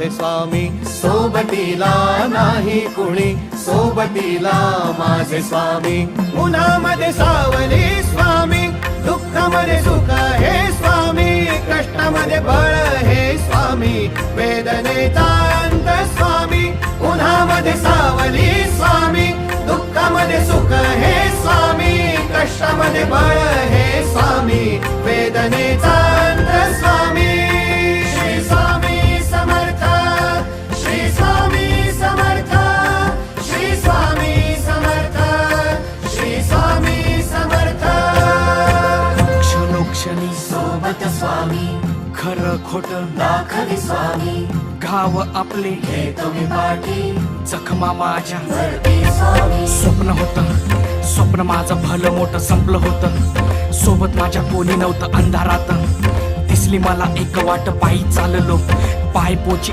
माझे स्वामी, सोबतीला नाही कुणी, सोबतीला माझे स्वामी. उन्हामध्ये सावली स्वामी, दुःखामध्ये सुख हे स्वामी, कष्टामध्ये बळ हे स्वामी, वेदनेचा अंत स्वामी. उन्हामध्ये सावली स्वामी, दुःखामध्ये सुख हे स्वामी, कष्टामध्ये बळ हे स्वामी, वेदनेचा अंत स्वामी. श्री स्वामी समर्थ, श्री स्वामी समर्थ, श्री स्वामी समर्थ, श्री स्वामी समर्थ. क्षणोक्षणी सोबत स्वामी, खरं खोट दाखवी स्वामी, गाव आपले घेतो मी पाठी, जखमा माझ्या भरती स्वामी. स्वप्न होतं, स्वप्न माझं भलं मोठं संपलं होतं. सोबत माझ्या कोणी नव्हतं अंधारात. दिसली मला एक वाट, पायी चाललो पाय पोची